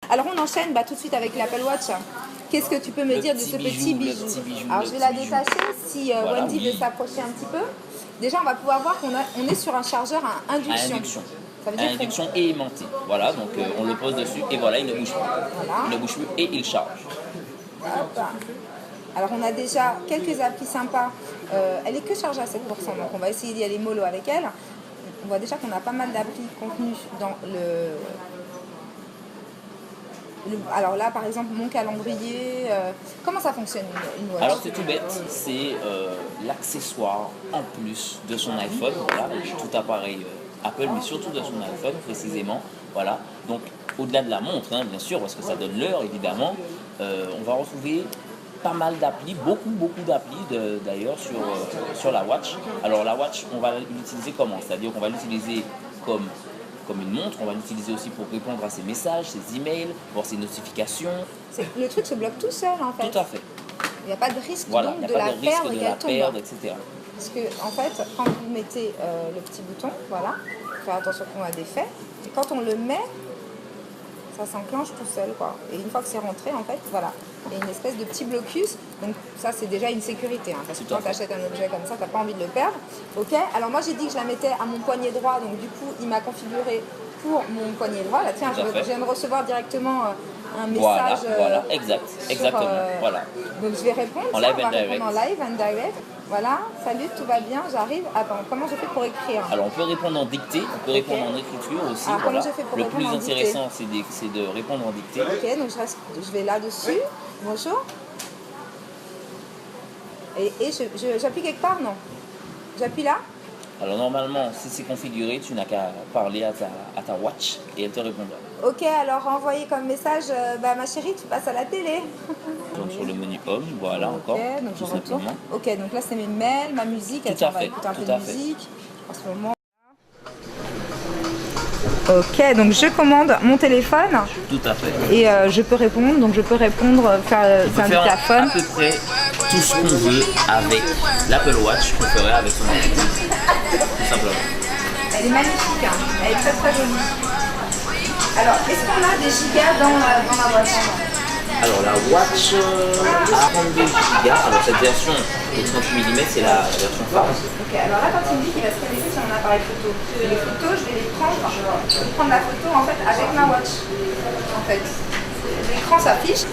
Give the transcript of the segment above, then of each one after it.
Alors on enchaîne tout de suite avec l'Apple Watch. Qu'est-ce que tu peux me dire de ce petit bijou? Alors je vais la détacher si Voilà, Wendy veut s'approcher un petit peu. Déjà on va pouvoir voir qu'on est sur un chargeur à induction. Ça veut dire induction et aimanté. Voilà, donc on le pose dessus et voilà, il ne bouge plus. Voilà. Il ne bouge plus et il charge. Hop. Alors on a déjà quelques applis sympas. Elle est que chargée à 7%, donc on va essayer d'y aller mollo avec elle. On voit déjà qu'on a pas mal d'applis contenues dans alors là par exemple mon calendrier. Comment ça fonctionne une watch? Alors c'est tout bête, c'est l'accessoire en plus de son iPhone, voilà, tout appareil Apple, mais surtout de son iPhone précisément. Voilà, donc au-delà de la montre, hein, bien sûr, parce que ça donne l'heure évidemment, on va retrouver pas mal d'applis, beaucoup d'applis d'ailleurs sur la watch. Alors la watch, on va l'utiliser comment? C'est-à-dire qu'on va l'utiliser comme une montre, on va l'utiliser aussi pour répondre à ses messages, ses emails, voir ses notifications. Le truc se bloque tout seul en fait. Tout à fait. Il n'y a pas de risque Voilà, donc de la perdre et qu'elle tombe. etc. Parce que en fait, quand vous mettez le petit bouton, voilà, faire attention qu'on a des faits, et quand on le met, ça s'enclenche tout seul, quoi. Et une fois que c'est rentré, en fait, voilà, il y a une espèce de petit blocus. Donc ça, c'est déjà une sécurité, hein, parce que quand tu achètes un objet comme ça, tu n'as pas envie de le perdre. Ok. Alors moi, j'ai dit que je la mettais à mon poignet droit, donc du coup, il m'a configuré pour mon poignet droit. Là, tiens, je viens de recevoir directement un message. Voilà, exactement. Voilà. Donc je vais répondre. En live and direct. En live and direct. Voilà, salut, tout va bien, j'arrive. Attends, comment je fais pour écrire? Alors on peut répondre en dictée, on peut répondre en écriture aussi. Alors, voilà. comment je fais pour le répondre plus en dictée? intéressant, c'est de répondre en dictée. Ok, donc je vais là-dessus. Bonjour. Et j'appuie quelque part, non? J'appuie là? Alors normalement, si c'est configuré, tu n'as qu'à parler à ta watch et elle te répondra. Ok, alors envoyer comme message, ma chérie, tu passes à la télé. Donc sur le menu Home, voilà encore, donc tout simplement. Ok, donc là c'est mes mails, ma musique. Tout à fait, écouter un peu tout de à fait. musique en ce moment. Ok, donc je commande mon téléphone. Tout à fait. Et je peux répondre, donc je peux répondre, faire un dictaphone. À peu près tout ce qu'on veut avec l'Apple Watch qu'on ferait avec son iPhone. Tout simplement. Elle est magnifique, hein. Elle est très très jolie. Alors, est-ce qu'on a des gigas dans la watch? Alors la watch a 32 Go. Alors cette version de 38 mm, c'est la version phare. Ok, alors là quand il me dit qu'il va se connecter sur mon appareil photo, les photos je vais les prendre, je vais prendre la photo en fait avec ma watch. En fait, l'écran s'affiche.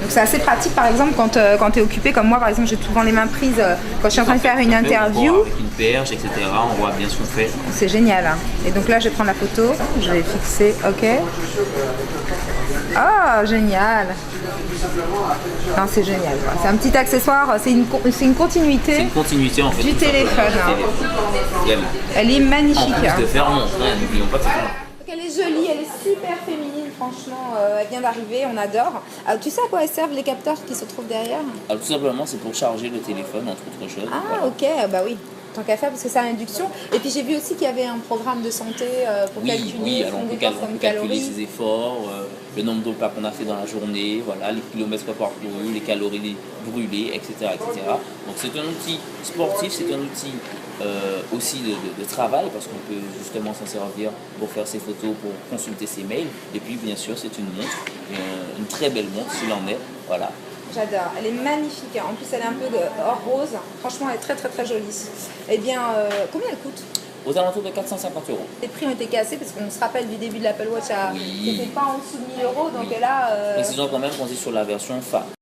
Donc c'est assez pratique par exemple quand tu es occupé comme moi, par exemple j'ai souvent les mains prises quand je suis en train de faire une interview. Avec une perche, etc. On voit bien ce qu'on fait. C'est génial. Hein. Et donc là je vais prendre la photo, je vais fixer, ok. Oh génial. Non, c'est génial. C'est un petit accessoire, c'est une continuité. C'est une continuité en fait du téléphone. Elle est magnifique. En plus de faire montre, n'oublions pas que c'est ça. Elle est jolie, elle est super féminine, franchement, elle vient d'arriver, on adore. Tu sais à quoi servent les capteurs qui se trouvent derrière? Alors tout simplement c'est pour charger le téléphone entre autres choses. Ah voilà. ok, bah oui, tant qu'à faire parce que c'est à induction. Et puis j'ai vu aussi qu'il y avait un programme de santé pour calculer, alors on peut calculer ses efforts, le nombre de pas qu'on a fait dans la journée, voilà, les kilomètres parcourus, les calories brûlées, etc. Donc c'est un outil sportif, c'est un outil aussi de travail parce qu'on peut justement s'en servir pour faire ses photos, pour consulter ses mails. Et puis bien sûr c'est une montre, une très belle montre s'il en est, voilà. J'adore, elle est magnifique, en plus elle est un peu or rose, franchement elle est très très très jolie. Eh bien, combien elle coûte? Aux alentours de 450 €. Les prix ont été cassés parce qu'on se rappelle du début de l'Apple Watch, c'était pas en dessous de 1000 €, donc là... Précisons quand même qu'on est sur la version phare.